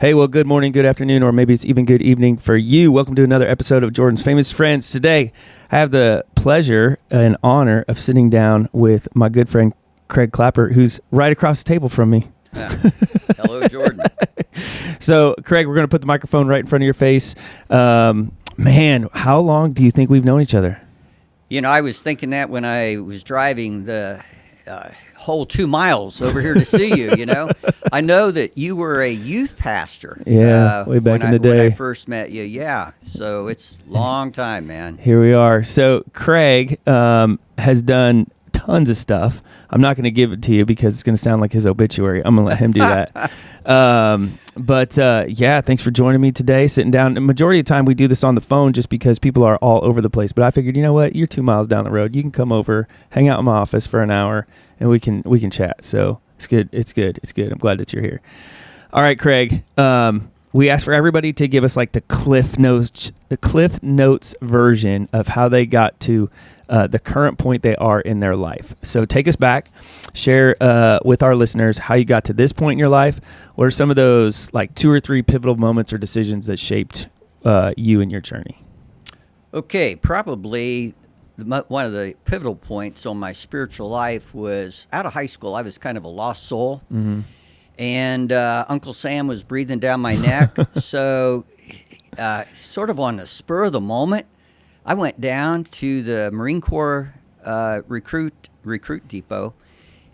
Hey, well, good morning, good afternoon, or maybe it's even good evening for you. Welcome to another episode of Jordan's Famous Friends. Today, I have the pleasure and honor of sitting down with my good friend, Craig Clapper, who's right across the table from me. Hello, Jordan. So, Craig, we're going to put the microphone right in front of your face. Man, how long do you think we've known each other? You know, I was thinking that when I was driving the whole 2 miles over here to see you, you know. I know that you were a youth pastor. Yeah, way back in the day. When I first met you, yeah. So it's a long time, man. Here we are. So Craig has done tons of stuff. I'm not going to give it to you because it's going to sound like his obituary. I'm going to let him do that. Yeah, thanks for joining me today, sitting down. The majority of the time we do this on the phone just because people are all over the place. But I figured, you know what? You're 2 miles down the road. You can come over, hang out in my office for an hour, and we can chat. So it's good. It's good. It's good. I'm glad that you're here. All right, Craig. We asked for everybody to give us like the Cliff Notes version of how they got to the current point they are in their life. So take us back, share with our listeners how you got to this point in your life. What are some of those like 2 or 3 pivotal moments or decisions that shaped you and your journey? Okay, probably one of the pivotal points on my spiritual life was out of high school. I was kind of a lost soul. Mm-hmm. And Uncle Sam was breathing down my neck. So sort of on the spur of the moment, I went down to the Marine Corps recruit depot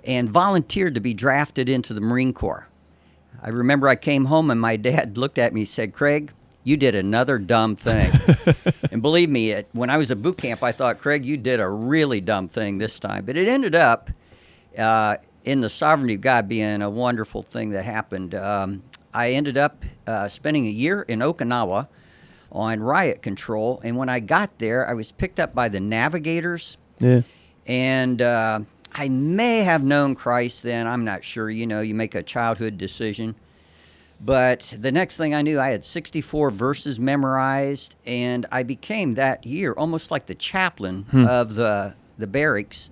and volunteered to be drafted into the Marine Corps. I remember I came home and my dad looked at me and said, "Craig, you did another dumb thing." And believe me, when I was at boot camp, I thought, "Craig, you did a really dumb thing this time." But it ended up in the sovereignty of God being a wonderful thing that happened. I ended up spending a year in Okinawa on riot control, and when I got there, I was picked up by the navigators. Yeah. And I may have known Christ then. I'm not sure. You know, you make a childhood decision. But the next thing I knew, I had 64 verses memorized, and I became that year almost like the chaplain of the barracks,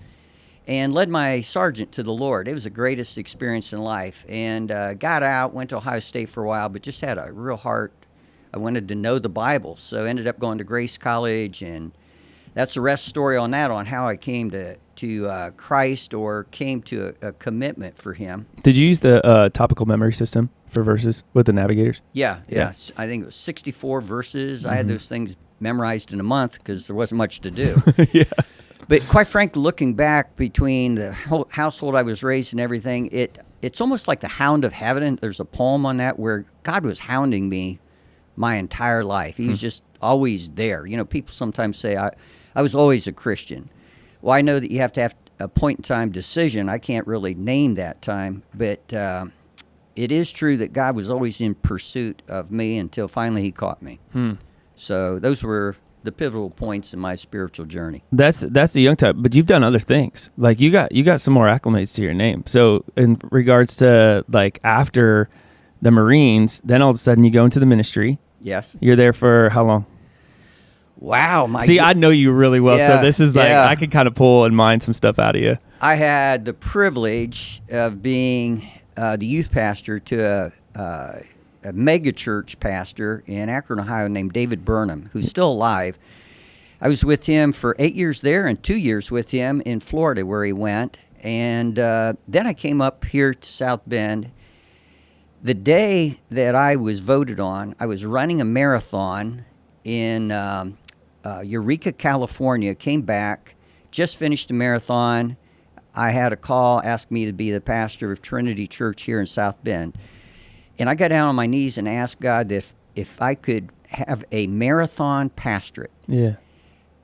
and led my sergeant to the Lord. It was the greatest experience in life. And got out, went to Ohio State for a while, but just had a real heart. I wanted to know the Bible, so ended up going to Grace College, and that's the rest story on that, on how I came to Christ or came to a commitment for Him. Did you use the topical memory system for verses with the navigators? Yeah. I think it was 64 verses. Mm-hmm. I had those things memorized in a month because there wasn't much to do. Yeah. But quite frankly, looking back between the whole household I was raised and everything, it's almost like the hound of heaven. And there's a poem on that where God was hounding me my entire life. He was just always there. You know, people sometimes say, I was always a Christian. Well, I know that you have to have a point-in-time decision. I can't really name that time, but it is true that God was always in pursuit of me until finally He caught me. So those were the pivotal points in my spiritual journey. That's the young type, but you've done other things. Like you got some more acclimates to your name. So in regards to like after the Marines, then all of a sudden you go into the ministry. Yes. You're there for how long? Wow. See, I know you really well, so this is like, I can kind of pull and mine some stuff out of you. I had the privilege of being the youth pastor to a mega church pastor in Akron, Ohio, named David Burnham, who's still alive. I was with him for 8 years there and 2 years with him in Florida where he went. And then I came up here to South Bend. The day that I was voted on, I was running a marathon in Eureka, California, came back, just finished a marathon. I had a call, asked me to be the pastor of Trinity Church here in South Bend. And I got down on my knees and asked God if I could have a marathon pastorate. Yeah.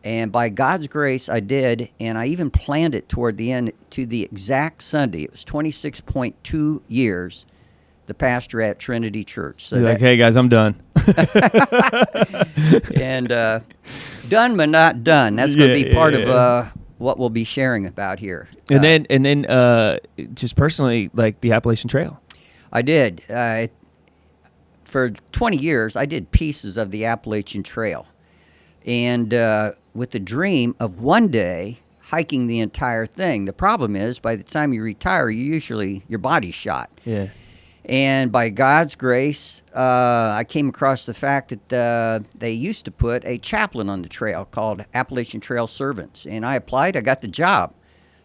And by God's grace, I did, and I even planned it toward the end to the exact Sunday. It was 26.2 years, the pastor at Trinity Church. So you're like, hey, guys, I'm done. And done but not done. That's going to be part of what we'll be sharing about here. And then just personally, like the Appalachian Trail. I did. For 20 years, I did pieces of the Appalachian Trail. And with the dream of one day hiking the entire thing. The problem is, by the time you retire, your body's shot. Yeah. And by God's grace, I came across the fact that they used to put a chaplain on the trail called Appalachian Trail Servants. And I applied. I got the job.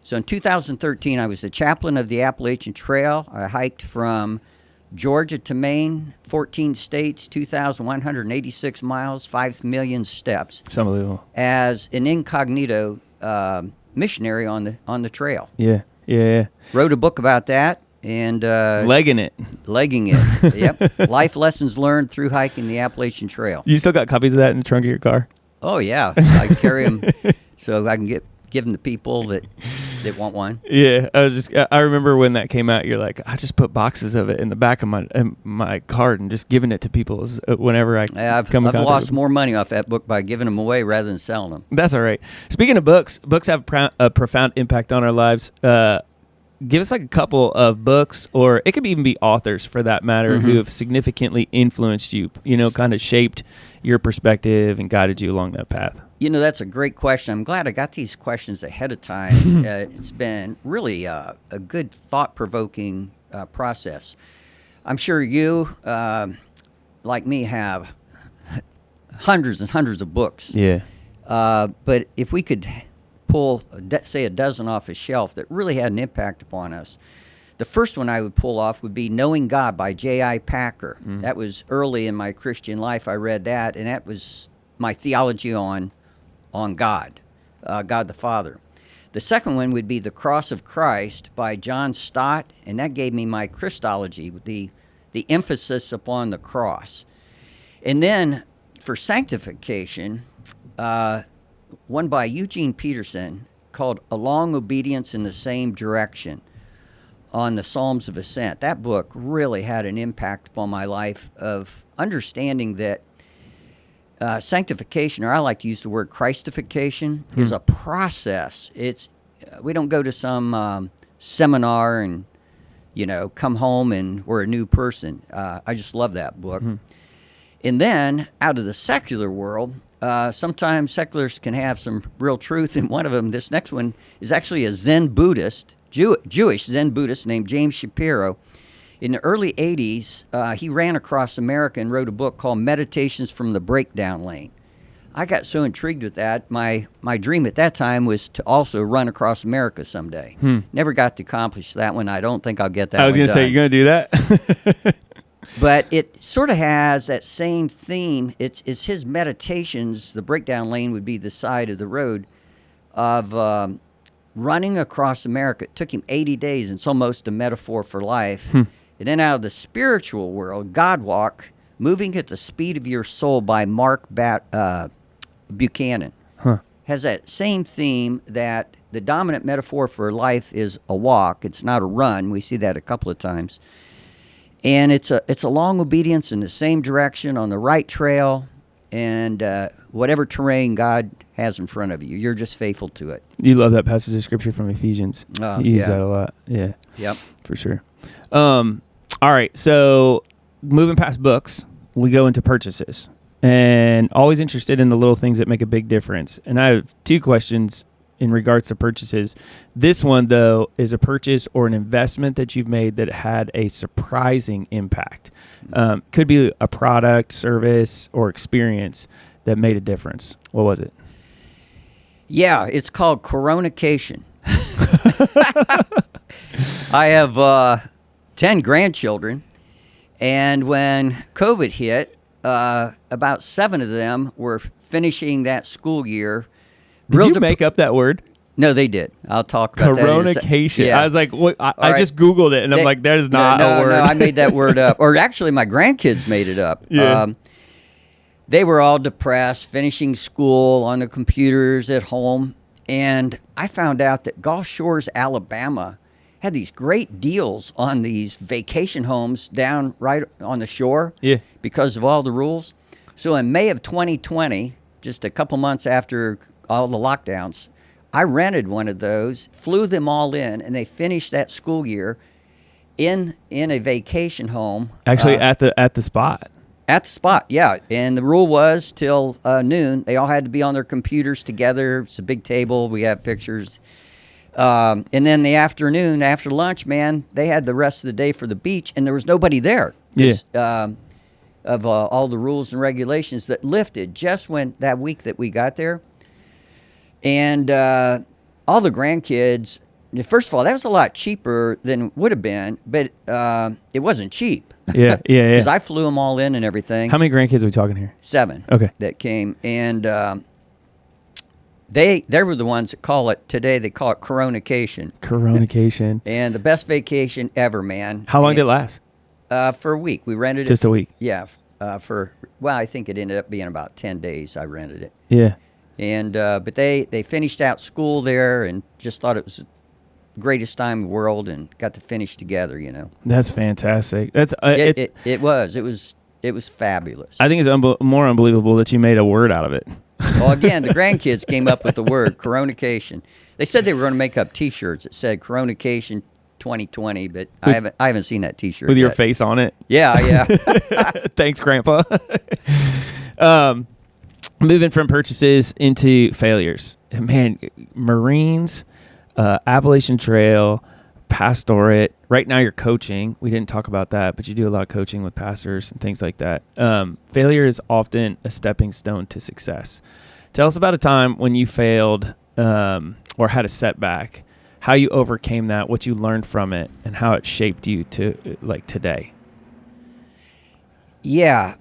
So in 2013, I was the chaplain of the Appalachian Trail. I hiked from Georgia to Maine, 14 states, 2,186 miles, 5 million steps. It's unbelievable. As an incognito missionary on the trail. Yeah. Wrote a book about that. And legging it. Yep. Life lessons learned through hiking the Appalachian Trail. You still got copies of that in the trunk of your car? Oh yeah, I carry them so I can give them to people that want one. Yeah, I remember when that came out. You're like, I just put boxes of it in the back of my cart and just giving it to people whenever I've lost more money off that book by giving them away rather than selling them. That's all right. Speaking of books have a profound impact on our lives. Give us like a couple of books, or it could even be authors for that matter, who have significantly influenced you, kind of shaped your perspective and guided you along that path. That's a great question. I'm glad I got these questions ahead of time. It's been really a good thought-provoking process. I'm sure you, like me, have hundreds and hundreds of books. Yeah. But if we could pull, say, a dozen off a shelf that really had an impact upon us. The first one I would pull off would be Knowing God by J.I. Packer. That was early in my Christian life. I read that, and that was my theology on God, God the Father. The second one would be The Cross of Christ by John Stott, and that gave me my Christology, the emphasis upon the cross. And then for sanctification, one by Eugene Peterson called A Long Obedience in the Same Direction on the Psalms of Ascent. That book really had an impact upon my life of understanding that sanctification, or I like to use the word Christification, is a process. We don't go to some seminar and come home and we're a new person. I just love that book. And then out of the secular world, sometimes secularists can have some real truth, and one of them, this next one, is actually a Zen Buddhist, Jewish Zen Buddhist named James Shapiro. In the early 80s, he ran across America and wrote a book called Meditations from the Breakdown Lane. I got so intrigued with that. My dream at that time was to also run across America someday. Never got to accomplish that one. I don't think I'll get that one. I was going to say, you're going to do that? But it sort of has that same theme. It's his meditations. The breakdown lane would be the side of the road of running across America. It took him 80 days. It's almost a metaphor for life. And then out of the spiritual world, God Walk, Moving at the Speed of Your Soul by Mark Buchanan. Has that same theme that the dominant metaphor for life is a walk. It's not a run. We see that a couple of times. And it's a long obedience in the same direction on the right trail, and whatever terrain God has in front of you, you're just faithful to it. You love that passage of scripture from Ephesians. You use that a lot. Yeah. Yep. For sure. All right. So moving past books, we go into purchases, and always interested in the little things that make a big difference. And I have two questions in regards to purchases. This one, though, is a purchase or an investment that you've made that had a surprising impact. Could be a product, service, or experience that made a difference. What was it? Yeah, it's called Coronication. I have 10 grandchildren, and when COVID hit, about 7 of them were finishing that school year. Did you make up that word? No, they did. I'll talk about Coronication. Yeah. I was like, what? I just Googled it, and I'm like, that is not a word. No, I made that word up. Or actually, my grandkids made it up. Yeah. They were all depressed, finishing school on the computers at home. And I found out that Gulf Shores, Alabama, had these great deals on these vacation homes down right on the shore because of all the rules. So in May of 2020, just a couple months after all the lockdowns, I rented one of those, flew them all in, and they finished that school year in a vacation home. Actually, at the spot. At the spot, yeah. And the rule was till noon. They all had to be on their computers together. It's a big table. We have pictures. And then the afternoon, after lunch, man, they had the rest of the day for the beach, and there was nobody there. Yeah. Of all the rules and regulations that lifted just when that week that we got there. And all the grandkids, first of all, that was a lot cheaper than it would have been, but it wasn't cheap. Yeah. Because I flew them all in and everything. How many grandkids are we talking here? 7. Okay. That came. And they were the ones that call it, today they call it Coronacation. Coronacation. And the best vacation ever, man. How long did it last? For a week. We rented it. Just a week? Yeah. I think it ended up being about 10 days I rented it. Yeah. And but they finished out school there and just thought it was the greatest time in the world and got to finish together, you know. That's fantastic. That's it was fabulous. I think it's more unbelievable that you made a word out of it. Well, again, the grandkids came up with the word Coronacation. They said they were going to make up T-shirts that said Coronacation 2020, but I haven't seen that T-shirt With yet. your face on it? Yeah. Thanks, Grandpa. Moving from purchases into failures. Man, Marines, Appalachian Trail, pastorate. Right now you're coaching. We didn't talk about that, but you do a lot of coaching with pastors and things like that. Failure is often a stepping stone to success. Tell us about a time when you failed or had a setback, how you overcame that, what you learned from it, and how it shaped you to like today. Yeah.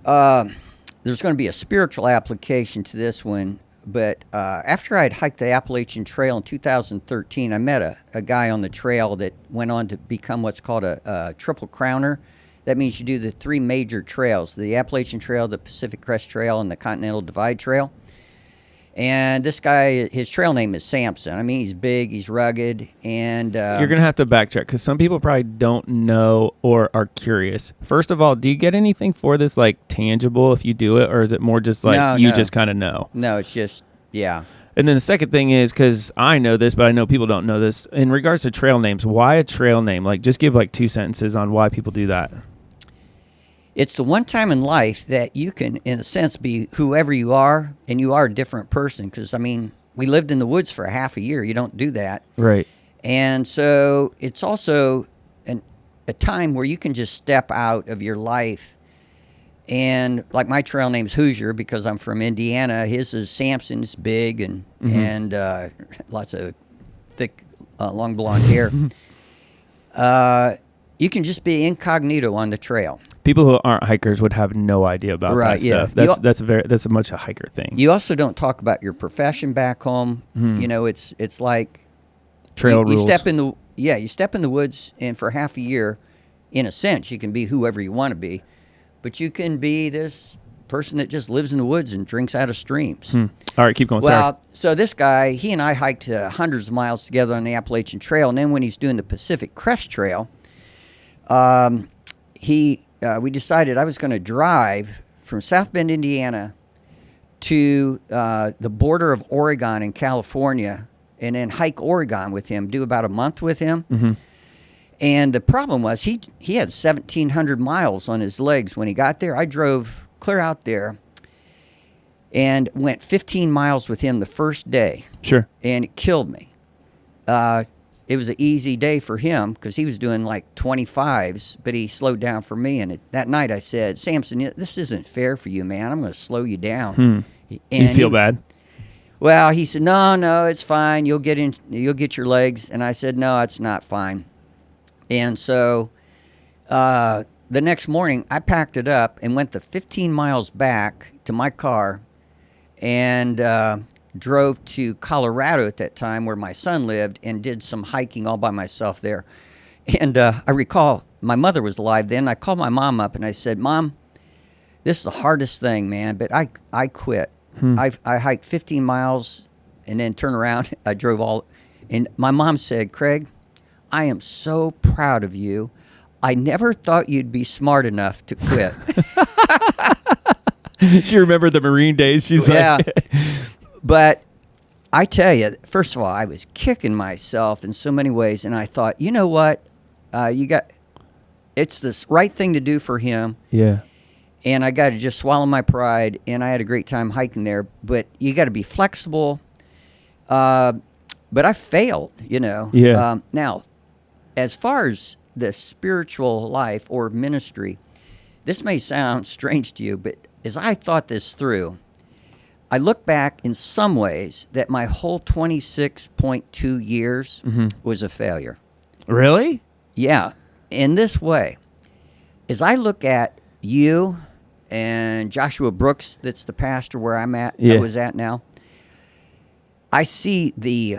There's going to be a spiritual application to this one. But after I'd hiked the Appalachian Trail in 2013, I met a guy on the trail that went on to become what's called a triple crowner. That means you do the 3 major trails, the Appalachian Trail, the Pacific Crest Trail, and the Continental Divide Trail. And this guy, his trail name is Samson. I mean, he's big, he's rugged, and... You're going to have to backtrack because some people probably don't know or are curious. First of all, do you get anything for this, like, tangible if you do it, or is it more just like you just kind of know? No, it's just, yeah. And then the second thing is, because I know this, but I know people don't know this, in regards to trail names, why a trail name? Like, just give, like, 2 sentences on why people do that. It's the one time in life that you can, in a sense, be whoever you are, and you are a different person. Because, I mean, we lived in the woods for half a year. You don't do that. Right. And so it's also a time where you can just step out of your life. And, like, my trail name's Hoosier because I'm from Indiana. His is Samson. It's big and lots of thick, long blonde hair. You can just be incognito on the trail. People who aren't hikers would have no idea about that stuff. That's a much a hiker thing. You also don't talk about your profession back home. You know, it's like trail rules. You step in the woods, and for half a year, in a sense, you can be whoever you want to be, but you can be this person that just lives in the woods and drinks out of streams. All right, keep going. Well, so this guy, he and I hiked hundreds of miles together on the Appalachian Trail, and then when he's doing the Pacific Crest Trail, we decided I was going to drive from South Bend, Indiana, to the border of Oregon and California, and then hike Oregon with him, do about a month with him. Mm-hmm. And the problem was he had 1,700 miles on his legs when he got there. I drove clear out there and went 15 miles with him the first day. Sure. And it killed me. It was an easy day for him because he was doing like 25s, but he slowed down for me. And that night I said, Samson, this isn't fair for you, man. I'm going to slow you down. And you feel bad? Well, he said, no, it's fine. You'll get your legs. And I said, no, it's not fine. And so the next morning I packed it up and went the 15 miles back to my car and drove to Colorado at that time where my son lived and did some hiking all by myself there. And I recall my mother was alive then. I called my mom up and I said, Mom, this is the hardest thing, man, but I quit. I hiked 15 miles and then turned around. I drove all. And my mom said, Craig, I am so proud of you. I never thought you'd be smart enough to quit. She remembered the Marine days. She's like... But I tell you, first of all, I was kicking myself in so many ways, and I thought, you know what? It's the right thing to do for him. Yeah. And I got to just swallow my pride, and I had a great time hiking there. But you got to be flexible. But but I failed, you know. Yeah. Now, as far as the spiritual life or ministry, this may sound strange to you, but as I thought this through, I look back in some ways that my whole 26.2 years was a failure. Really? Yeah. In this way, as I look at you and Joshua Brooks, that's the pastor where I'm at, I was at now, I see the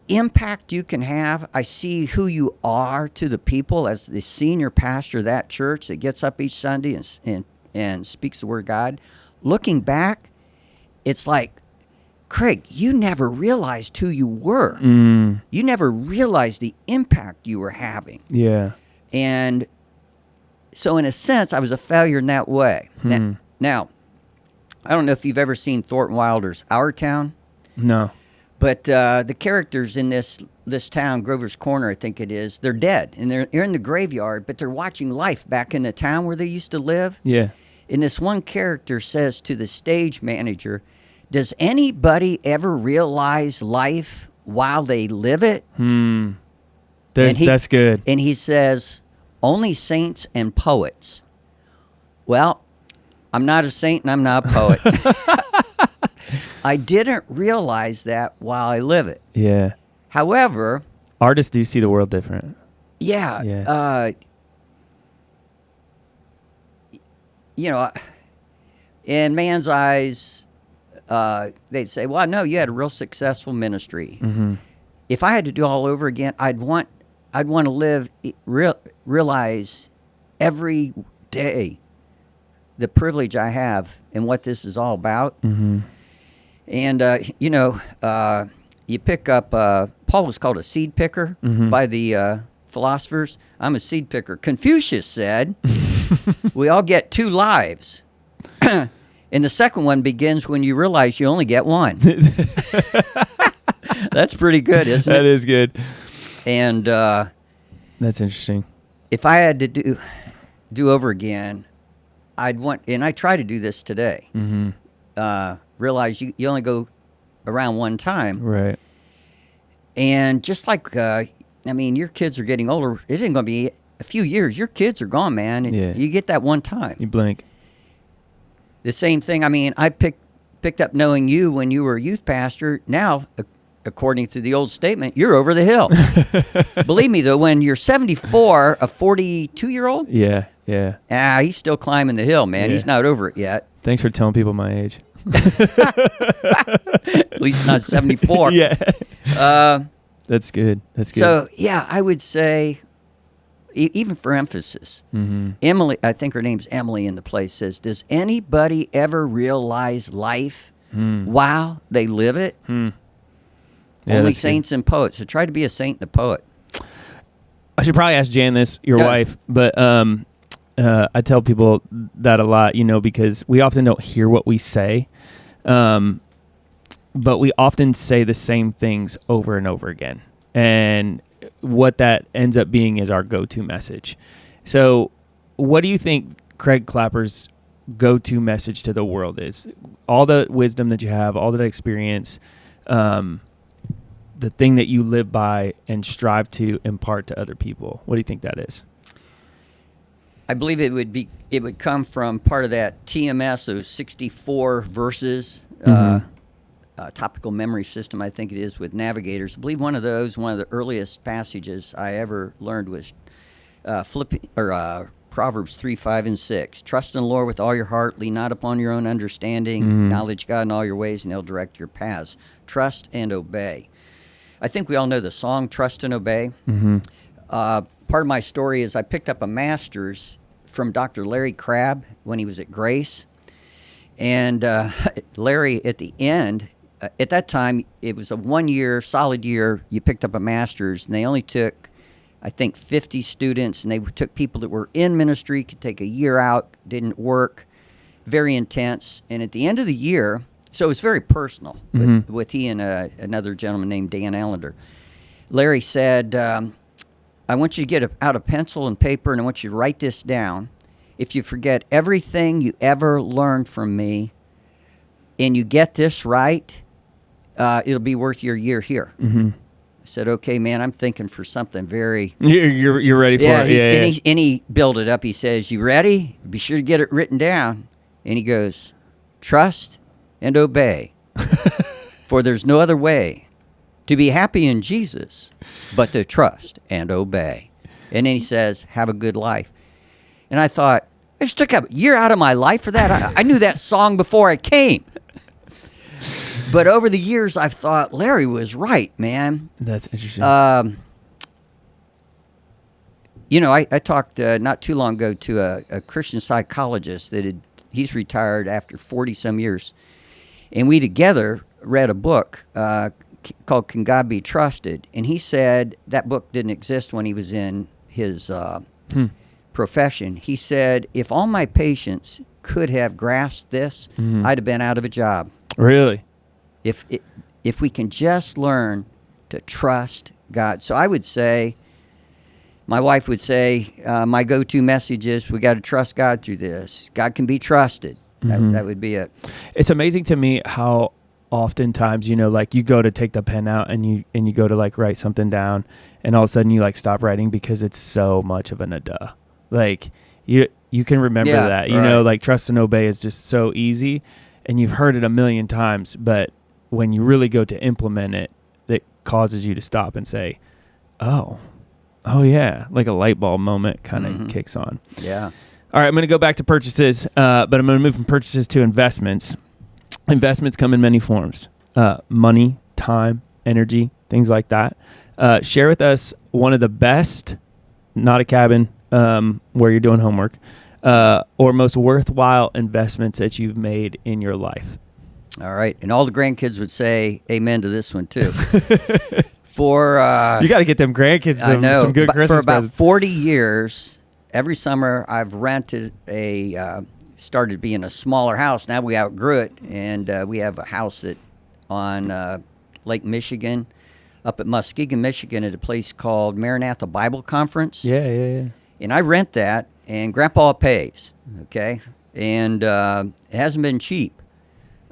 impact you can have. I see who you are to the people as the senior pastor of that church that gets up each Sunday and speaks the word of God. Looking back, it's like, Craig, you never realized who you were. You never realized the impact you were having. Yeah. And so in a sense, I was a failure in that way. Now, I don't know if you've ever seen Thornton Wilder's Our Town. No. But the characters in this town, Grover's Corner, I think it is, they're dead. And they're in the graveyard, but they're watching life back in the town where they used to live. Yeah. And this one character says to the stage manager, does anybody ever realize life while they live it? That's good. And he says, only saints and poets. Well, I'm not a saint and I'm not a poet. I didn't realize that while I live it. Yeah. However, artists do see the world different. Yeah. You know, in man's eyes, they'd say, well, no, you had a real successful ministry. If I had to do all over again, I'd want to live, realize every day the privilege I have and what this is all about. And, you know, you pick up, Paul was called a seed picker by the philosophers. I'm a seed picker. Confucius said, we all get 2 lives. And the second one begins when you realize you only get one. That's pretty good, isn't it? That is good. And that's interesting. If I had to do over again, I'd want, and I try to do this today, realize you only go around one time. Right. And just like, I mean, your kids are getting older. It isn't going to be a few years. Your kids are gone, man. And you get that one time. You blink. The same thing. I mean, I picked up knowing you when you were a youth pastor. Now, according to the old statement, you're over the hill. Believe me, though, when you're 74, a 42-year-old? Yeah. He's still climbing the hill, man. He's not over it yet. Thanks for telling people my age. At least not 74. Yeah. That's good. So, yeah, I would say, even for emphasis, Emily, I think her name's Emily in the place, says, does anybody ever realize life while they live it? Only saints and poets. So try to be a saint and a poet. I should probably ask Jan this, your wife, but I tell people that a lot, you know, because we often don't hear what we say, but we often say the same things over and over again. And what that ends up being is our go-to message. So what do you think Craig Clapper's go-to message to the world is? All the wisdom that you have, all that experience, the thing that you live by and strive to impart to other people. What do you think that is? I believe it would come from part of that TMS, those 64 verses, topical memory system, I think it is, with navigators. I believe one of the earliest passages I ever learned was Proverbs 3, 5, and 6. Trust in the Lord with all your heart, lean not upon your own understanding, acknowledge God in all your ways, and He'll direct your paths. Trust and obey. I think we all know the song, Trust and Obey. Part of my story is I picked up a master's from Dr. Larry Crabb when he was at Grace. And Larry, at the end, at that time, it was a 1-year, solid year, you picked up a master's, and they only took, I think, 50 students, and they took people that were in ministry, could take a year out, didn't work, very intense. And at the end of the year, so it was very personal with he and another gentleman named Dan Allender. Larry said, I want you to get out a pencil and paper, and I want you to write this down. If you forget everything you ever learned from me, and you get this right, it'll be worth your year here. Mm-hmm. I said, okay, man, I'm thinking for something very... You're ready for it. Yeah. And he built it up. He says, you ready? Be sure to get it written down. And he goes, trust and obey. For there's no other way to be happy in Jesus but to trust and obey. And then he says, have a good life. And I thought, I just took a year out of my life for that. I knew that song before I came. But over the years, I've thought, Larry was right, man. That's interesting. I talked not too long ago to a Christian psychologist he's retired after 40-some years. And we together read a book called Can God Be Trusted? And he said that book didn't exist when he was in his profession. He said, if all my patients could have grasped this, I'd have been out of a job. Really? If we can just learn to trust God. So I would say, my wife would say, my go-to message is, we got to trust God through this. God can be trusted. That would be it. It's amazing to me how oftentimes, like you go to take the pen out and you go to like write something down, and all of a sudden you like stop writing because it's so much of a duh. Like you can remember that, like trust and obey is just so easy, and you've heard it a million times, but when you really go to implement it, it causes you to stop and say, oh yeah, like a light bulb moment kind of kicks on. Yeah. All right, I'm going to go back to purchases, but I'm going to move from purchases to investments. Investments come in many forms: money, time, energy, things like that. Share with us one of the best, not a cabin where you're doing homework, or most worthwhile investments that you've made in your life. All right, and all the grandkids would say amen to this one too. You got to get them grandkids some good Christmas for about presents. 40 years, every summer I've rented started being a smaller house. Now we outgrew it, and we have a house on Lake Michigan, up at Muskegon, Michigan, at a place called Maranatha Bible Conference. Yeah. And I rent that, and Grandpa pays, okay? And it hasn't been cheap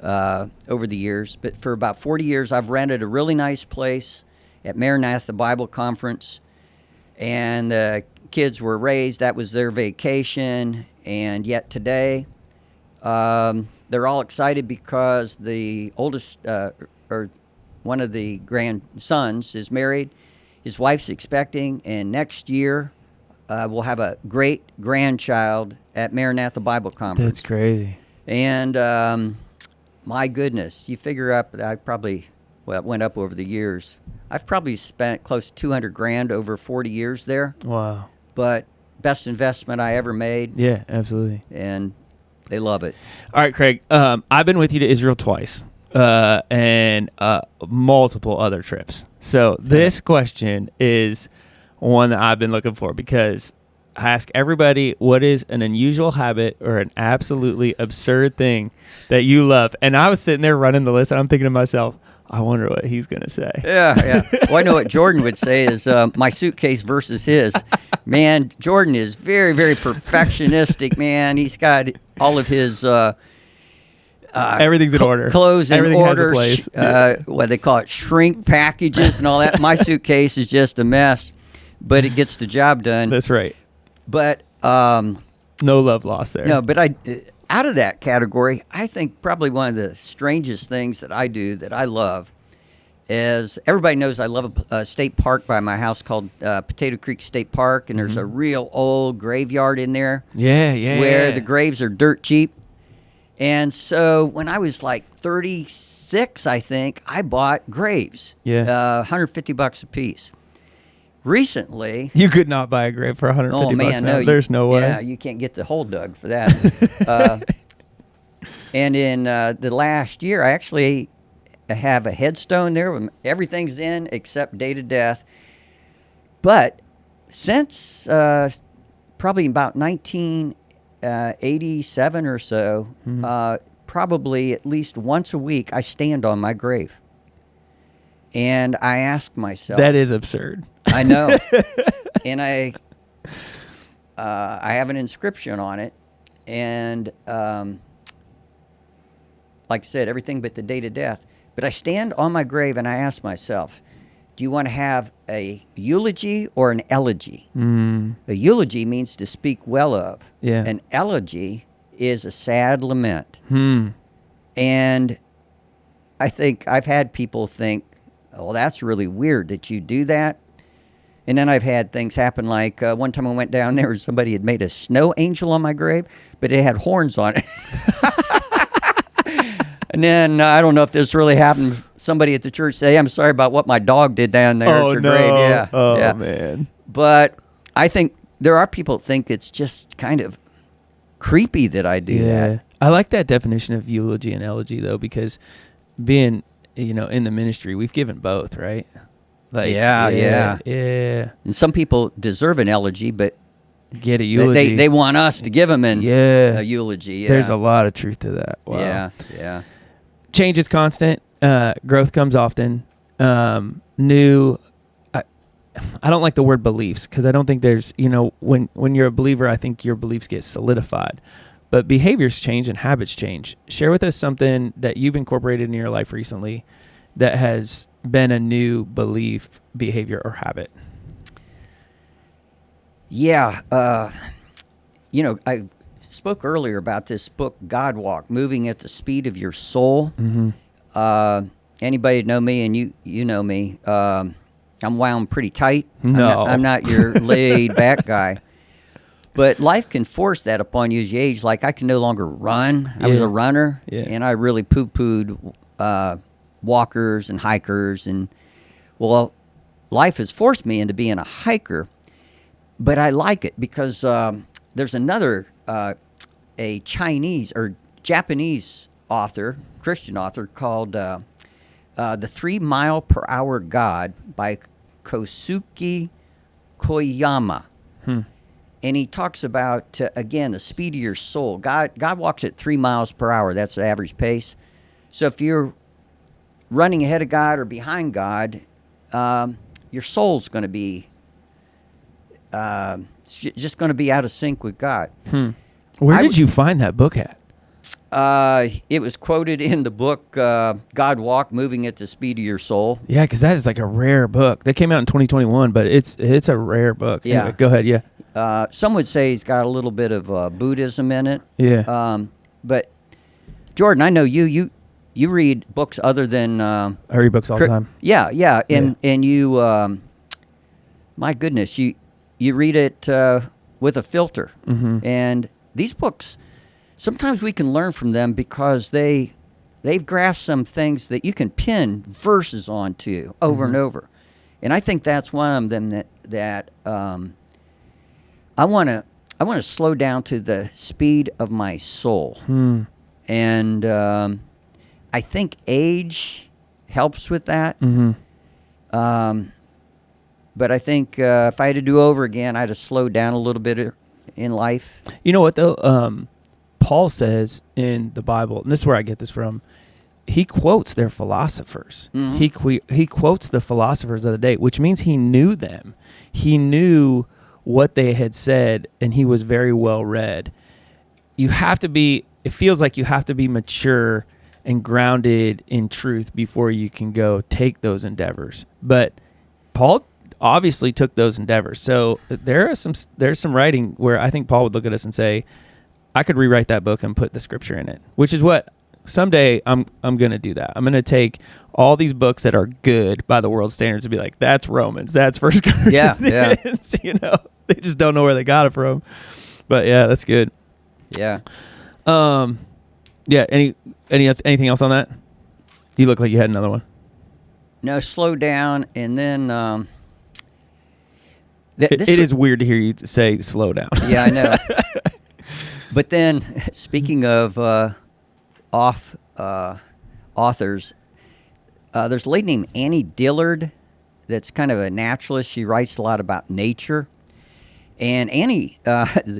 over the years, but for about 40 years I've rented a really nice place at Maranatha Bible Conference, and the kids were raised. That was their vacation, and yet today they're all excited because the oldest, or one of the grandsons is married. His wife's expecting, and next year we'll have a great-grandchild at Maranatha Bible Conference. That's crazy. And my goodness, you figure up that it went up over the years. I've probably spent close to $200,000 over 40 years there. Wow. But best investment I ever made. Yeah, absolutely. And they love it. All right, Craig. I've been with you to Israel twice, and multiple other trips. So this question is one that I've been looking for, because I ask everybody, what is an unusual habit or an absolutely absurd thing that you love? And I was sitting there running the list, and I'm thinking to myself, I wonder what he's going to say. Yeah. Well, I know what Jordan would say is my suitcase versus his. Man, Jordan is very, very perfectionistic, man. He's got all of his everything's in order. Clothes in Everything order. has a place. What they call it, shrink packages and all that. My suitcase is just a mess, but it gets the job done. That's right. But no love lost there. No, but out of that category, I think probably one of the strangest things that I do that I love is, everybody knows I love a state park by my house called Potato Creek State Park, and there's a real old graveyard in there. Yeah. Where the graves are dirt cheap. And so when I was like 36, I think, I bought graves. Yeah. $150 a piece. Recently, you could not buy a grave for $150. oh man, now. no, There's no way. Yeah, you can't get the hole dug for that. And in the last year, I actually have a headstone there. Everything's in except date of death. But since probably about 1987 or so, probably at least once a week, I stand on my grave. And I ask myself... That is absurd. I know. And I have an inscription on it. And like I said, everything but the date of death. But I stand on my grave and I ask myself, do you want to have a eulogy or an elegy? A eulogy means to speak well of. Yeah. An elegy is a sad lament. And I think I've had people think, oh, that's really weird that you do that. And then I've had things happen like one time I went down there and somebody had made a snow angel on my grave, but it had horns on it. And then I don't know if this really happened. Somebody at the church said, hey, I'm sorry about what my dog did down there at your grave. Yeah. Oh, man. But I think there are people that think it's just kind of creepy that I do that. I like that definition of eulogy and elegy, though, because being, in the ministry, we've given both, right? Like, yeah. And some people deserve an elegy, but get a eulogy. They want us to give them a eulogy. Yeah. There's a lot of truth to that. Wow. Yeah. Change is constant. Growth comes often. New. I don't like the word beliefs because I don't think there's, when you're a believer, I think your beliefs get solidified. But behaviors change and habits change. Share with us something that you've incorporated in your life recently that has been a new belief, behavior, or habit. Yeah. I spoke earlier about this book, God Walk, Moving at the Speed of Your Soul. Anybody know me, and you know me, I'm wound pretty tight. No. I'm not your laid back guy. But life can force that upon you as you age. Like I can no longer run. I was a runner, and I really poo-pooed walkers and hikers. And, well, life has forced me into being a hiker. But I like it because there's another, a Chinese or Japanese author, Christian author, called The 3 Mile Per Hour God by Kosuke Koyama. And he talks about, again, the speed of your soul. God walks at 3 miles per hour. That's the average pace. So if you're running ahead of God or behind God, your soul's going to be just going to be out of sync with God. Where did you find that book at? It was quoted in the book God Walk, Moving at the Speed of Your Soul. Yeah, because that is like a rare book. That came out in 2021, but it's a rare book. Yeah. Anyway, go ahead, yeah. Some would say he's got a little bit of Buddhism in it. Yeah. But, Jordan, I know you read books other than... I read books all the time. Yeah. And you, my goodness, you read it with a filter. And these books... Sometimes we can learn from them because they've grasped some things that you can pin verses onto over and over, and I think that's one of them that I want to slow down to the speed of my soul, and I think age helps with that. But I think if I had to do over again, I'd have slowed down a little bit in life. You know what though? Paul says in the Bible, and this is where I get this from, he quotes their philosophers. He quotes the philosophers of the day, which means he knew them. He knew what they had said, and he was very well read. It feels like you have to be mature and grounded in truth before you can go take those endeavors. But Paul obviously took those endeavors. So there's some writing where I think Paul would look at us and say, I could rewrite that book and put the scripture in it, which is what someday I'm going to do that. I'm going to take all these books that are good by the world standards and be like, that's Romans, that's 1 Corinthians. Yeah. They just don't know where they got it from. But yeah, that's good. Yeah. Yeah. Anything else on that? You look like you had another one. No, slow down, and then it is weird to hear you say slow down. Yeah, I know. But then, speaking of authors, there's a lady named Annie Dillard that's kind of a naturalist. She writes a lot about nature. And Annie,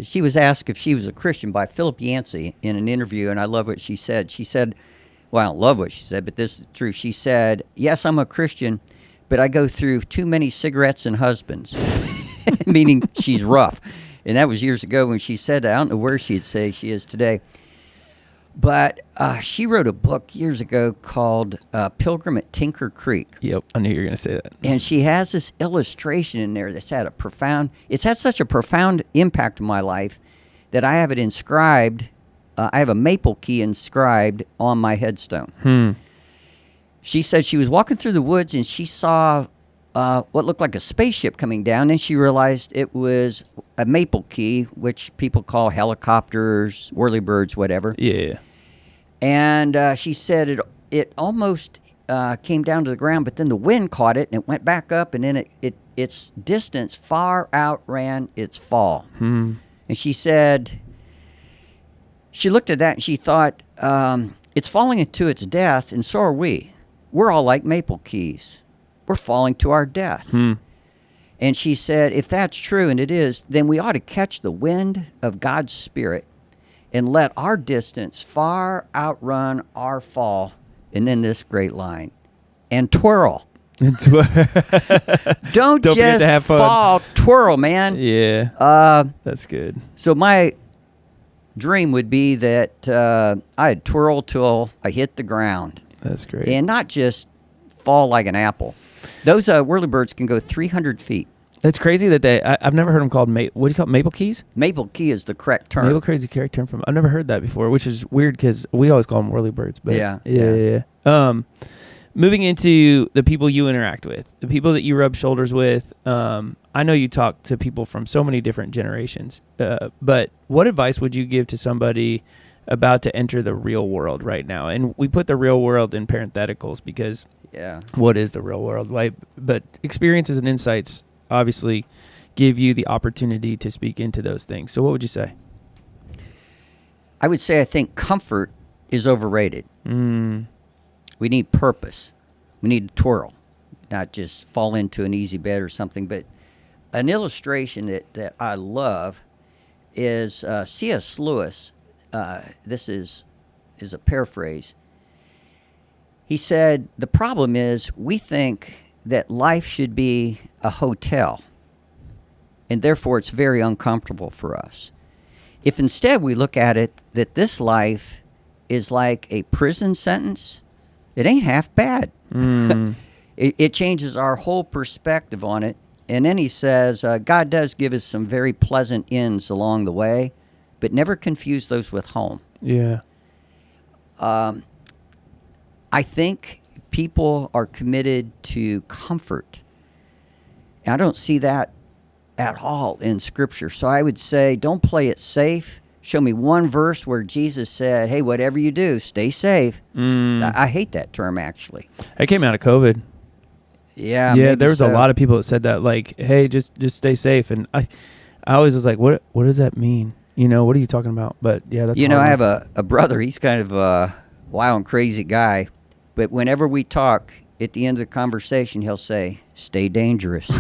she was asked if she was a Christian by Philip Yancey in an interview, and I love what she said. She said, well, I don't love what she said, but this is true. She said, yes, I'm a Christian, but I go through too many cigarettes and husbands, meaning she's rough. And that was years ago when she said that. I don't know where she'd say she is today. But she wrote a book years ago called Pilgrim at Tinker Creek. Yep, I knew you were going to say that. And she has this illustration in there that's it's had such a profound impact on my life that I have it inscribed. I have a maple key inscribed on my headstone. She said she was walking through the woods and she saw what looked like a spaceship coming down. And she realized it was a maple key, which people call helicopters, whirlybirds, whatever. Yeah. And she said it almost came down to the ground, but then the wind caught it and it went back up, and then its distance far outran its fall. And she said she looked at that and she thought, it's falling into its death, and so are we. We're all like maple keys. We're falling to our death. And she said, if that's true, and it is, then we ought to catch the wind of God's Spirit and let our distance far outrun our fall. And then this great line, and twirl. Don't just have fun. fall, twirl, man. Yeah. That's good. So my dream would be that I'd twirl till I hit the ground. That's great. And not just fall like an apple. Those whirlybirds can go 300 feet. It's crazy that I've never heard them called, what do you call it, maple keys? Maple key is the correct term. Maple crazy correct term from, I've never heard that before, which is weird because we always call them whirlybirds. But yeah. Moving into the people you interact with, the people that you rub shoulders with, I know you talk to people from so many different generations, but what advice would you give to somebody about to enter the real world right now? And we put the real world in parentheticals because what is the real world, right? But experiences and insights obviously give you the opportunity to speak into those things. So what would you say? I would say I think comfort is overrated. We need purpose. We need to twirl, not just fall into an easy bed or something. But an illustration that I love is C.S. Lewis. This is a paraphrase. He said, the problem is we think that life should be a hotel, and therefore it's very uncomfortable for us. If instead we look at it that this life is like a prison sentence, it ain't half bad. It changes our whole perspective on it. And then he says, God does give us some very pleasant inns along the way, but never confuse those with home. Yeah. I think people are committed to comfort. And I don't see that at all in Scripture. So I would say, don't play it safe. Show me one verse where Jesus said, hey, whatever you do, stay safe. I hate that term, actually. It came out of COVID. Yeah, there was a lot of people that said that, like, hey, just stay safe. And I always was like, what does that mean? What are you talking about? But yeah, that's I have a brother. He's kind of a wild and crazy guy. But whenever we talk, at the end of the conversation, he'll say, stay dangerous.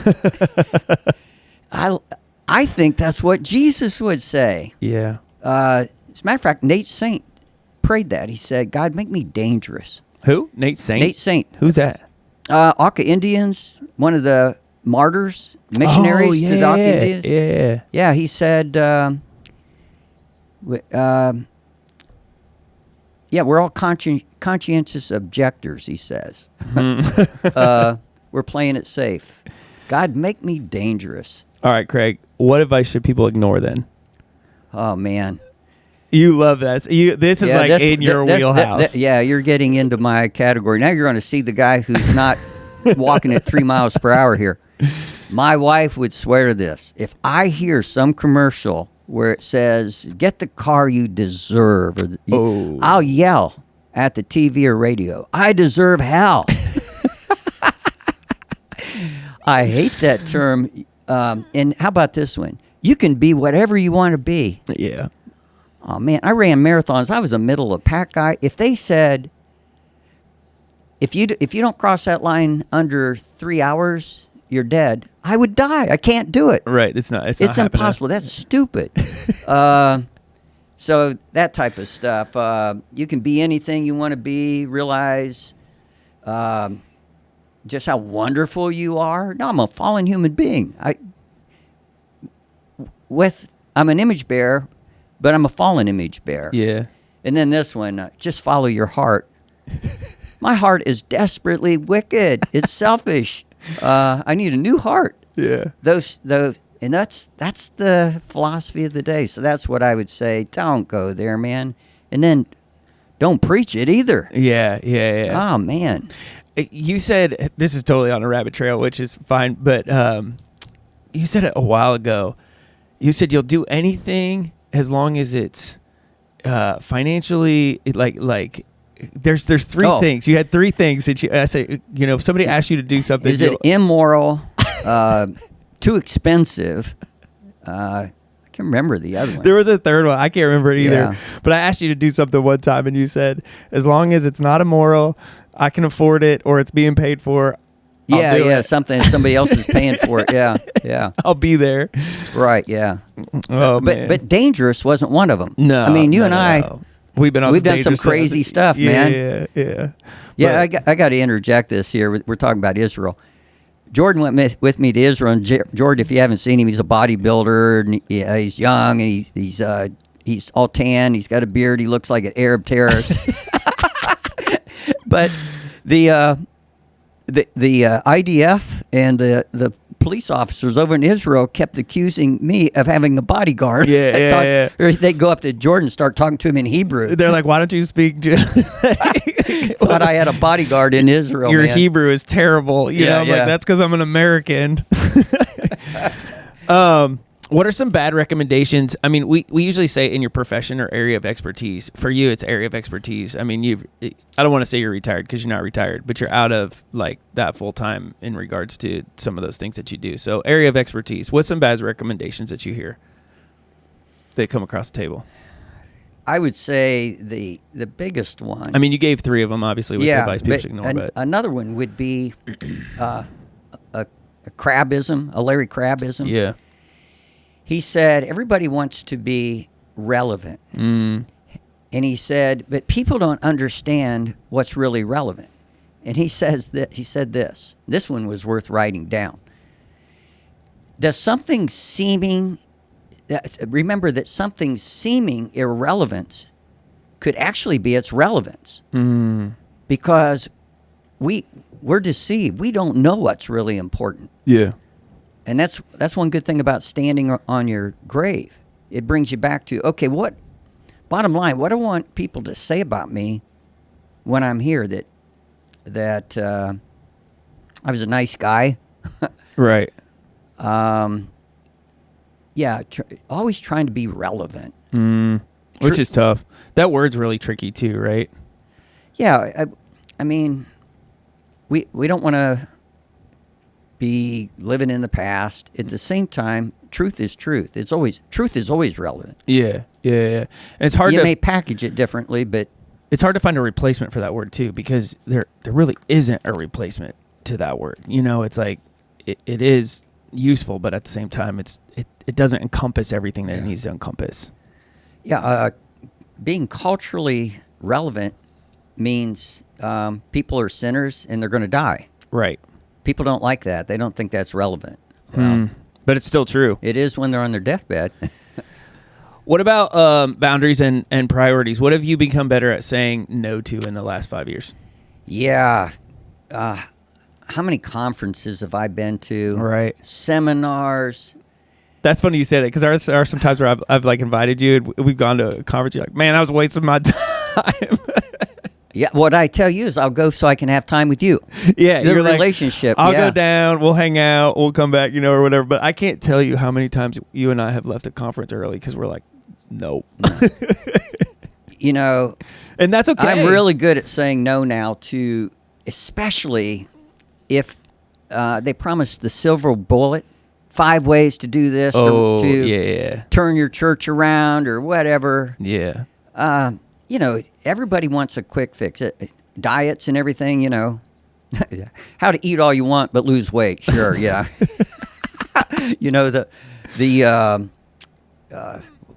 I think that's what Jesus would say. Yeah. As a matter of fact, Nate Saint prayed that. He said, God, make me dangerous. Who? Nate Saint? Nate Saint. Who's that? Auca Indians, one of the martyrs, missionaries to the Auca Indians. Yeah. Yeah, he said, we're all conscientious objectors, he says. We're playing it safe. God, make me dangerous. All right, Craig, what advice should people ignore then? Oh, man. You love that. This is in your wheelhouse. You're getting into my category. Now you're going to see the guy who's not walking at 3 miles per hour here. My wife would swear to this. If I hear some commercial where it says, get the car you deserve, I'll yell at the TV or radio, I deserve hell. I hate that term. And how about this one? You can be whatever you want to be. Yeah. Oh, man, I ran marathons. I was a middle of pack guy. If they said, if you don't cross that line under 3 hours, you're dead, I would die. I can't do it. Right. It's It's impossible. That's stupid. So that type of stuff. You can be anything you want to be. Realize just how wonderful you are. No, I'm a fallen human being. I'm an image bearer, but I'm a fallen image bearer. Yeah. And then this one, just follow your heart. My heart is desperately wicked. It's selfish. I need a new heart. Yeah. And that's the philosophy of the day. So that's what I would say. Don't go there, man. And then don't preach it either. Yeah. Oh, man. You said, this is totally on a rabbit trail, which is fine, but you said it a while ago. You said you'll do anything as long as it's financially, like there's three things. You had three things that you say, if somebody asked you to do something. Is it immoral, too expensive? I can't remember the other one. There was a third one. I can't remember it either. Yeah. But I asked you to do something one time, and you said, as long as it's not immoral, I can afford it, or it's being paid for. I'll do it. Something somebody else is paying for it. Yeah. I'll be there. Right, yeah. Oh, man. But dangerous wasn't one of them. No. I mean, you and no. I, we've done some crazy stuff, man. Yeah. Yeah, I got to interject this here. We're talking about Israel. Jordan went with me to Israel, and Jordan, if you haven't seen him, he's a bodybuilder, and he's young, and he's all tan. He's got a beard. He looks like an Arab terrorist. But the IDF and the police officers over in Israel kept accusing me of having a bodyguard. Yeah. Or they'd go up to Jordan and start talking to him in Hebrew. They're like, why don't you speak? Thought I had a bodyguard in Israel. Your man. Hebrew is terrible. I'm like, that's because I'm an American. What are some bad recommendations? I mean, we usually say in your profession or area of expertise. For you, it's area of expertise. I mean, I don't want to say you're retired because you're not retired, but you're out of like that full time in regards to some of those things that you do. So area of expertise. What's some bad recommendations that you hear that come across the table? I would say the biggest one. I mean, you gave three of them, obviously, with the advice people should ignore. But another one would be a crabism, a Larry Crabism. Yeah. He said, everybody wants to be relevant. And he said, but people don't understand what's really relevant. And he said this. This one was worth writing down. Remember that something seeming irrelevant could actually be its relevance. Because we're deceived. We don't know what's really important. Yeah. And that's one good thing about standing on your grave. It brings you back to, okay, bottom line, what do I want people to say about me when I'm here? That I was a nice guy. Right. Always trying to be relevant. Which is tough. That word's really tricky too, right? Yeah, I mean, we don't want to be living in the past. At the same time, truth is truth. Truth is always relevant. Yeah. And it's hard You may package it differently, but it's hard to find a replacement for that word too, because there really isn't a replacement to that word. It's like it is useful, but at the same time, it doesn't encompass everything that it needs to encompass. Yeah, being culturally relevant means people are sinners and they're going to die. Right. People don't like that. They don't think that's relevant. Well, but it's still true. It is when they're on their deathbed. What about boundaries and priorities? What have you become better at saying no to in the last 5 years? Yeah. How many conferences have I been to? Right. Seminars. That's funny you said it, because there are some times where I've like invited you and we've gone to a conference. You're like, man, I was wasting my time. Yeah, what I tell you is I'll go so I can have time with you. Yeah, the you're relationship. Like, I'll go down, we'll hang out, we'll come back, or whatever. But I can't tell you how many times you and I have left a conference early because we're like, nope. And that's okay. I'm really good at saying no now to, especially if they promise the silver bullet, 5 ways to do this, to turn your church around or whatever. Yeah. Everybody wants a quick fix. Diets and everything, how to eat all you want but lose weight. Sure, yeah.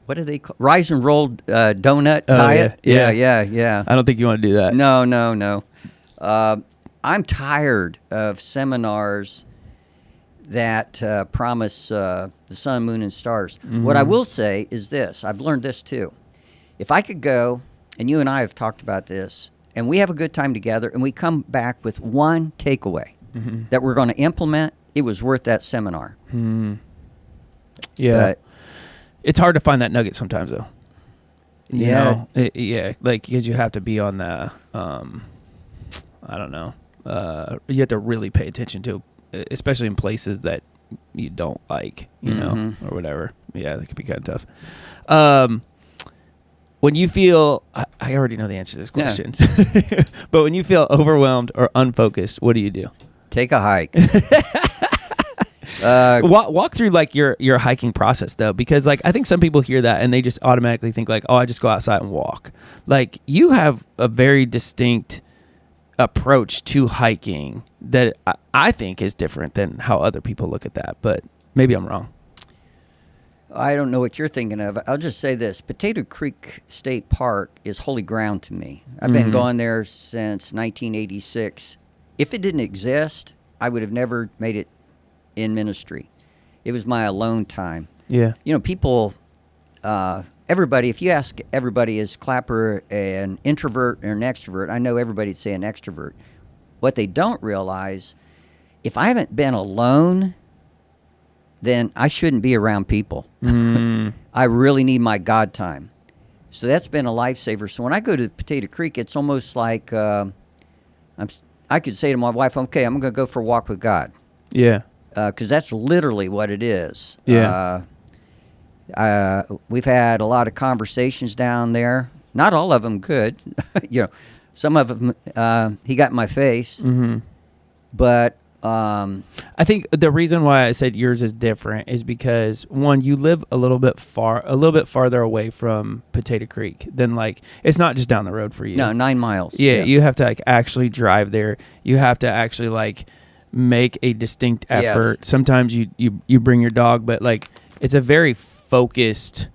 What do they call rise and roll donut diet? Yeah. I don't think you want to do that. No. I'm tired of seminars that promise the sun, moon, and stars. What I will say is this. I've learned this too. If I could go and you and I have talked about this, and we have a good time together, and we come back with one takeaway that we're going to implement. It was worth that seminar. Yeah. But, it's hard to find that nugget sometimes, though. You Yeah. know? Like, because you have to be on the, I don't know. You have to really pay attention to, especially in places that you don't like, you know, or whatever. Yeah, that could be kind of tough. When you feel, I already know the answer to this question, but when you feel overwhelmed or unfocused, what do you do? Take a hike. Walk through like your hiking process though, because like I think some people hear that and they just automatically think like, oh, I just go outside and walk. Like you have a very distinct approach to hiking that I think is different than how other people look at that, but maybe I'm wrong. I don't know what you're thinking of. I'll just say this. Potato Creek State Park is holy ground to me. I've been going there since 1986. If it didn't exist, I would have never made it in ministry. It was my alone time. Yeah. You know, people, everybody, if you ask everybody, is Clapper an introvert or an extrovert? I know everybody'd say an extrovert. What they don't realize, if I haven't been alone, then I shouldn't be around people. I really need my God time. So that's been a lifesaver. So when I go to Potato Creek, it's almost like I could say to my wife, okay, I'm going to go for a walk with God. Yeah. Because that's literally what it is. Yeah. We've had a lot of conversations down there. Not all of them good. You know, some of them, he got in my face. But I think the reason why I said yours is different is because one, you live a little bit farther away from Potato Creek than like it's not just down the road for you. No, 9 miles. Yeah, you have to like actually drive there. You have to actually like make a distinct effort. Yes. Sometimes you bring your dog, but like it's a very focused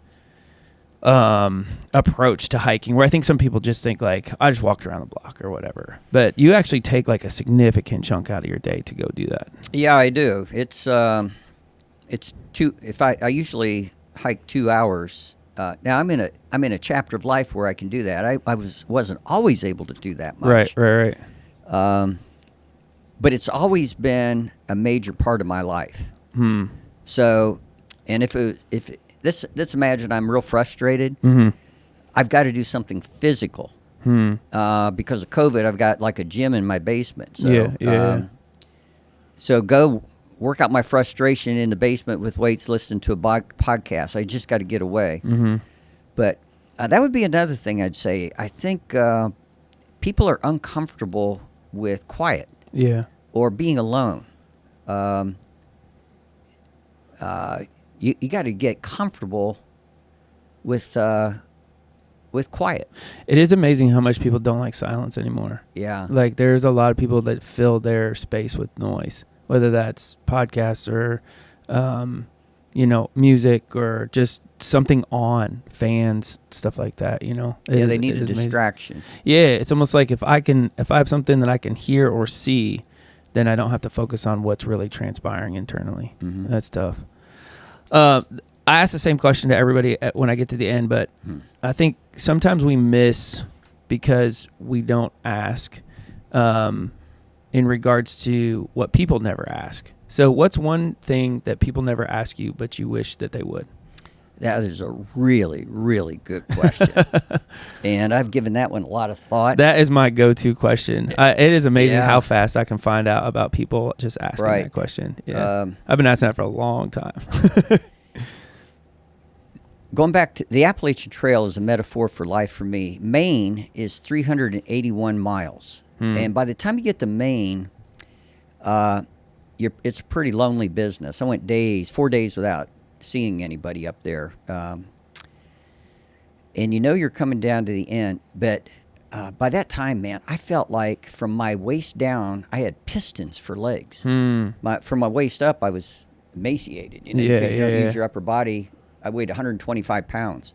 approach to hiking where I think some people just think like I just walked around the block or whatever, but you actually take like a significant chunk out of your day to go do that. Yeah, I do. It's two. If I usually hike 2 hours. Now I'm in a chapter of life where I can do that. I wasn't always able to do that much. Right. But it's always been a major part of my life. So, and let's imagine I'm real frustrated. I've got to do something physical. Because of COVID, I've got like a gym in my basement. So, so go work out my frustration in the basement with weights, listening to a podcast. I just got to get away. But that would be another thing I'd say. I think people are uncomfortable with quiet. Yeah. Or being alone. You got to get comfortable with quiet. It is amazing how much people don't like silence anymore. Yeah. Like there's a lot of people that fill their space with noise, whether that's podcasts or, music or just something on, fans, stuff like that, you know. They need a distraction. Yeah, it's almost like if I have something that I can hear or see, then I don't have to focus on what's really transpiring internally. That's tough. I ask the same question to everybody when I get to the end, but I think sometimes we miss because we don't ask in regards to what people never ask. So what's one thing that people never ask you, but you wish that they would? That is a really, really good question. And I've given that one a lot of thought. That is my go-to question. It is amazing how fast I can find out about people just asking that question. Yeah. I've been asking that for a long time. Going back to the Appalachian Trail is a metaphor for life for me. Maine is 381 miles. And by the time you get to Maine, it's a pretty lonely business. I went 4 days without seeing anybody up there. And you're coming down to the end. But by that time, man, I felt like from my waist down, I had pistons for legs. From my waist up, I was emaciated. Because you don't use your upper body. I weighed 125 pounds.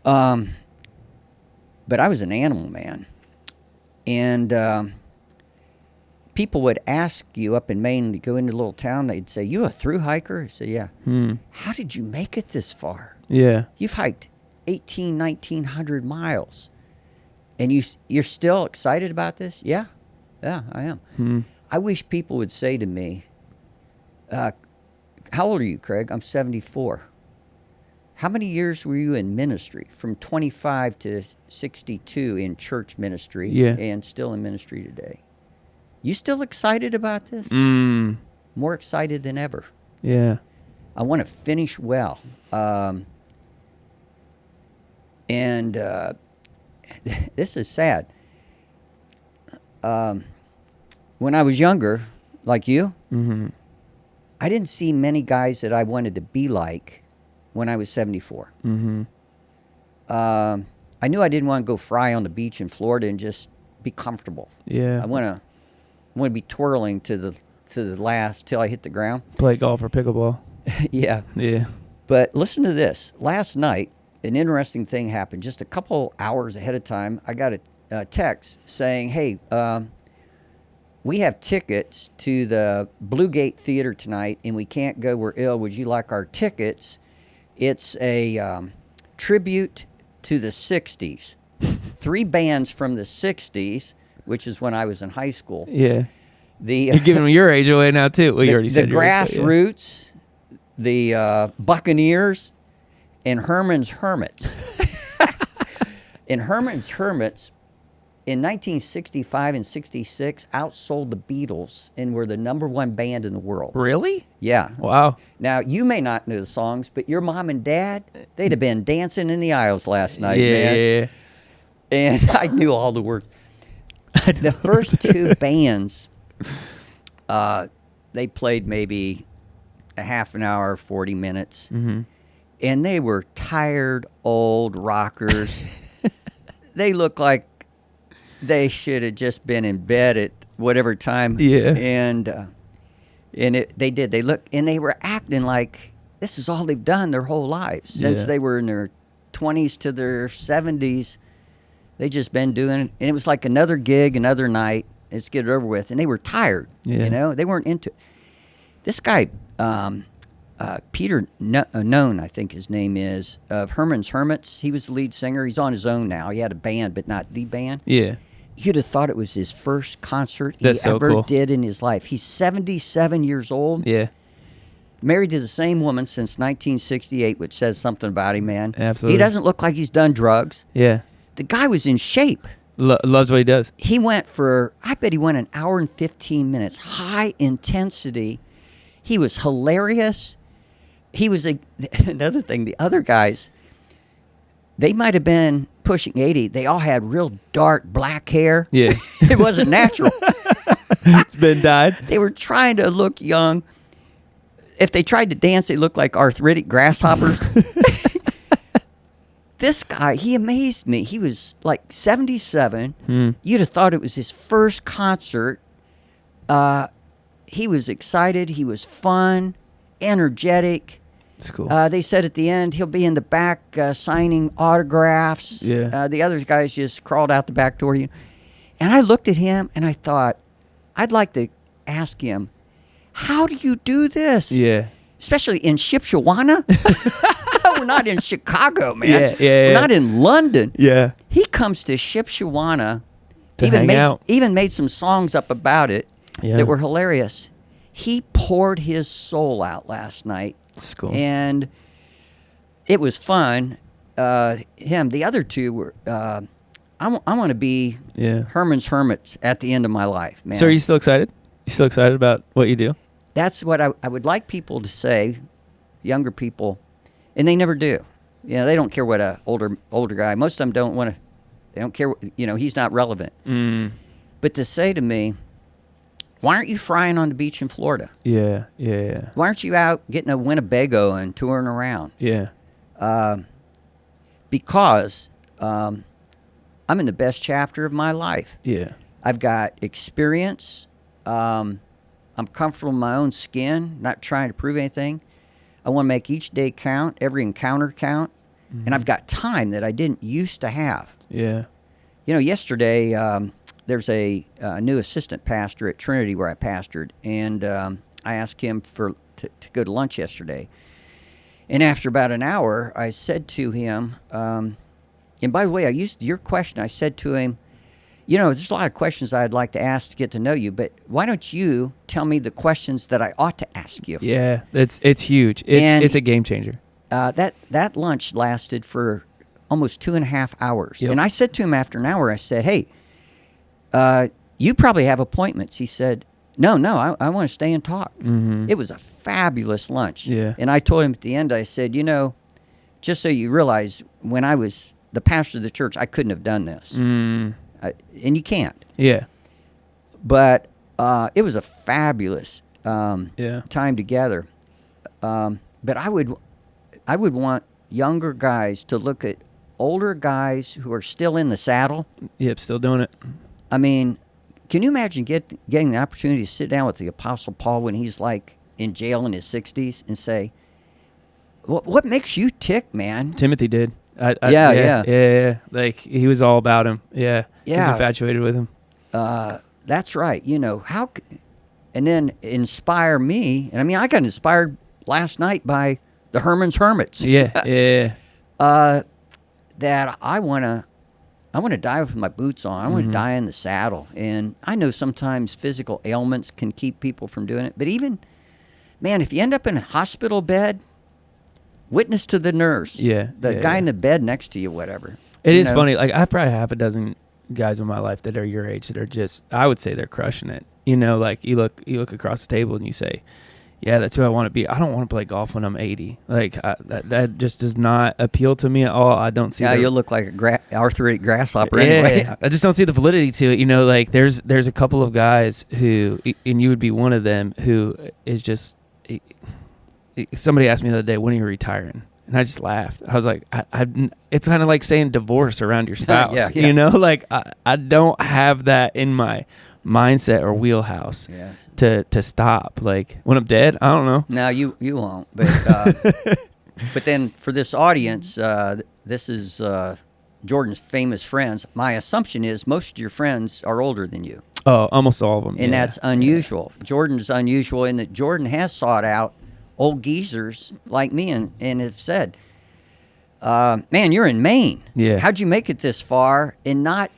But I was an animal, man. And people would ask you up in Maine, to go into a little town, they'd say, "You a thru-hiker?" I said, "Yeah." "How did you make it this far?" Yeah. "You've hiked 1900 miles. And you're still excited about this? Yeah, I am. I wish people would say to me, how old are you, Craig? I'm 74. How many years were you in ministry? From 25 to 62 in church ministry and still in ministry today. You still excited about this? More excited than ever. Yeah. I want to finish well. And this is sad. When I was younger, like you, I didn't see many guys that I wanted to be like when I was 74. I knew I didn't want to go fry on the beach in Florida and just be comfortable. Yeah. I want to be twirling to the last till I hit the ground. Play golf or pickleball. Yeah. Yeah. But listen to this. Last night, an interesting thing happened. Just a couple hours ahead of time, I got a text saying, hey, we have tickets to the Blue Gate Theater tonight, and we can't go. We're ill. Would you like our tickets? It's a tribute to the 60s. 3 bands from the 60s, which is when I was in high school. Yeah. You're giving your age away now, too. Well, you already said the Grassroots, the Buccaneers, and Herman's Hermits. And Herman's Hermits, in 1965 and 66, outsold the Beatles and were the #1 band in the world. Really? Yeah. Wow. Now, you may not know the songs, but your mom and dad, they'd have been dancing in the aisles last night, man. Yeah. And I knew all the words. The first 2 bands, they played maybe a half an hour, 40 minutes. And they were tired, old rockers. They looked like they should have just been in bed at whatever time. Yeah. And they did. They looked, and they were acting like this is all they've done their whole lives. Since they were in their 20s to their 70s, they just been doing it. And it was like another gig, another night. Let's get it over with. And they were tired. Yeah. You know, they weren't into it. This guy, Peter Known, I think his name is, of Herman's Hermits. He was the lead singer. He's on his own now. He had a band, but not the band. Yeah. You'd have thought it was his first concert he That's so ever cool. did in his life. He's 77 years old. Yeah. Married to the same woman since 1968, which says something about him, man. Absolutely. He doesn't look like he's done drugs. Yeah. The guy was in shape. Loves what he does. He went I bet he went an hour and 15 minutes. High intensity. He was hilarious. He was another thing. The other guys, they might have been pushing 80. They all had real dark black hair. Yeah. It wasn't natural. It's been dyed. They were trying to look young. If they tried to dance, they looked like arthritic grasshoppers. This guy, he amazed me. He was like 77. You'd have thought it was his first concert. He was excited. He was fun, energetic. It's cool. They said at the end he'll be in the back signing autographs. Yeah. The other guys just crawled out the back door. And I looked at him and I thought, I'd like to ask him, how do you do this? Yeah. Especially in Shipshawana. We're not in Chicago, man. Yeah. We're not in London. Yeah. He comes to Shipshawana. To hang out. Even made some songs up about it Yeah. that were hilarious. He poured his soul out last night. It's cool. And it was fun. The other two were, I want to be Herman's Hermits at the end of my life, man. So are you still excited? You still excited about what you do? That's what I would like people to say, younger people, and they never do. You know, they don't care what a older guy. Most of them don't want to. They don't care. He's not relevant. But to say to me, why aren't you frying on the beach in Florida? Yeah. Why aren't you out getting a Winnebago and touring around? Yeah. Because I'm in the best chapter of my life. Yeah. I've got experience. I'm comfortable in my own skin, not trying to prove anything. I want to make each day count, every encounter count. And I've got time that I didn't used to have. Yeah. Yesterday, there's a new assistant pastor at Trinity where I pastored, and I asked him to go to lunch yesterday. And after about an hour, I said to him, and by the way, I used your question. I said to him, there's a lot of questions I'd like to ask to get to know you, but why don't you tell me the questions that I ought to ask you? Yeah, it's huge. It's a game changer. That lunch lasted for almost 2.5 hours. Yep. And I said to him after an hour, I said, hey, you probably have appointments. He said, no, I want to stay and talk. Mm-hmm. It was a fabulous lunch. Yeah. And I told him at the end, I said, just so you realize, when I was the pastor of the church, I couldn't have done this. And you can't. Yeah. But it was a fabulous time together. But I would want younger guys to look at older guys who are still in the saddle. Yep, still doing it. I mean, can you imagine getting the opportunity to sit down with the Apostle Paul when he's like in jail in his 60s and say, what makes you tick, man? Timothy did. Yeah. Like, he was all about him. Yeah. He was Yeah. infatuated with him. That's right. And then inspire me. And I mean, I got inspired last night by the Herman's Hermits. Yeah. That I want to die with my boots on. I want to die in the saddle. And I know sometimes physical ailments can keep people from doing it. But even, man, if you end up in a hospital bed, witness to the nurse. The guy in the bed next to you, whatever. It is funny. Like, I have probably half a dozen guys in my life that are your age that are just, I would say they're crushing it. Like, you look across the table and you say, yeah, that's who I want to be. I don't want to play golf when I'm 80. Like, that just does not appeal to me at all. I don't see. Yeah, you'll look like a arthritic grasshopper anyway. I just don't see the validity to it. Like, there's a couple of guys who, and you would be one of them, who is just. Somebody asked me the other day, when are you retiring? And I just laughed. I was like, it's kind of like saying divorce around your spouse. Yeah. Like, I don't have that in my mindset or wheelhouse to stop. Like, when I'm dead, I don't know. No, you won't. But but then for this audience, this is Jordan's famous friends. My assumption is most of your friends are older than you. Oh, almost all of them. And that's unusual. Jordan's unusual in that Jordan has sought out old geezers like me and have said, man, you're in Maine. Yeah. How'd you make it this far and not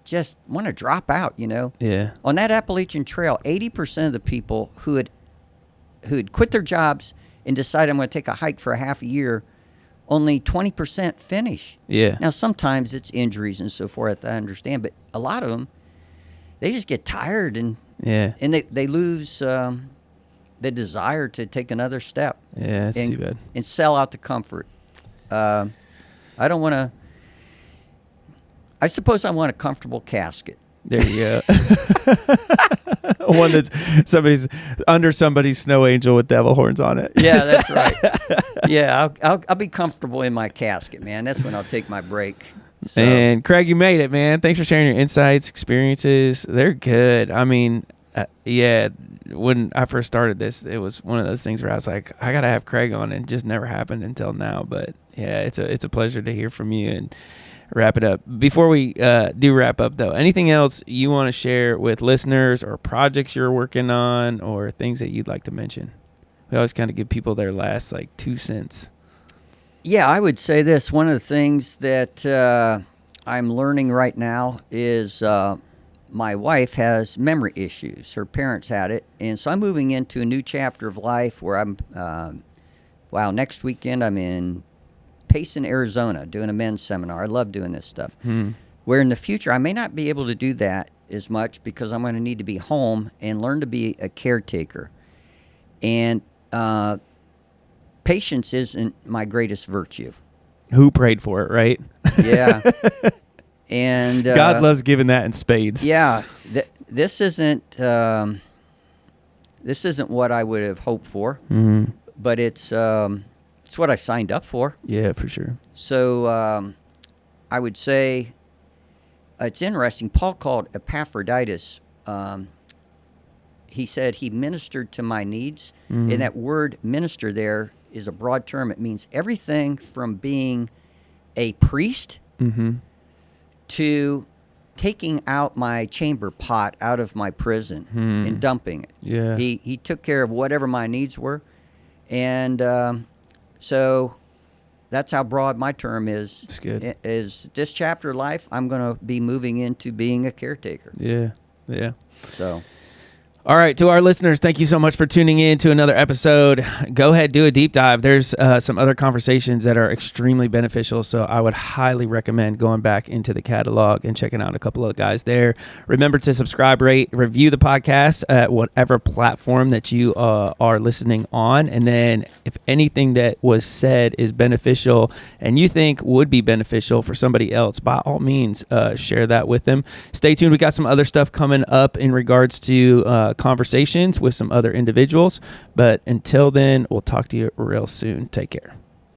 just want to drop out, Yeah. On that Appalachian Trail, 80% of the people who had quit their jobs and decided I'm going to take a hike for a half a year, only 20% finish. Yeah. Now, sometimes it's injuries and so forth, I understand, but a lot of them, they just get tired and they lose the desire to take another step. Yeah, that's too bad. And sell out the comfort. I don't want to. I suppose I want a comfortable casket. There you go. One that's somebody's snow angel with devil horns on it. Yeah, that's right. Yeah, I'll be comfortable in my casket, man. That's when I'll take my break. So. And Craig, you made it, man. Thanks for sharing your insights, experiences. They're good. I mean, when I first started this, it was one of those things where I was like, I gotta have Craig on, and it just never happened until now. But yeah, it's a pleasure to hear from you and wrap it up. Before we do wrap up, though, anything else you want to share with listeners, or projects you're working on, or things that you'd like to mention? We always kind of give people their last 2 cents. Yeah, I would say this. One of the things that I'm learning right now is my wife has memory issues. Her parents had it. And so I'm moving into a new chapter of life where I'm, next weekend I'm in Payson, Arizona, doing a men's seminar. I love doing this stuff. Where in the future I may not be able to do that as much because I'm going to need to be home and learn to be a caretaker. And patience isn't my greatest virtue. Who prayed for it, right? Yeah. And God loves giving that in spades. Yeah. This isn't what I would have hoped for, but it's what I signed up for. Yeah, for sure. So I would say it's interesting. Paul called Epaphroditus. He said he ministered to my needs. And that word minister there is a broad term. It means everything from being a priest to taking out my chamber pot out of my prison and dumping it. Yeah. He took care of whatever my needs were. And so that's how broad my term is. That's good. Is this chapter of life, I'm going to be moving into being a caretaker. Yeah. So. All right, to our listeners, thank you so much for tuning in to another episode. Go ahead, do a deep dive. There's some other conversations that are extremely beneficial, so I would highly recommend going back into the catalog and checking out a couple of guys there. Remember to subscribe, rate, review the podcast at whatever platform that you are listening on. And then if anything that was said is beneficial and you think would be beneficial for somebody else, by all means, share that with them. Stay tuned. We got some other stuff coming up in regards to conversations with some other individuals. But until then, we'll talk to you real soon. Take care.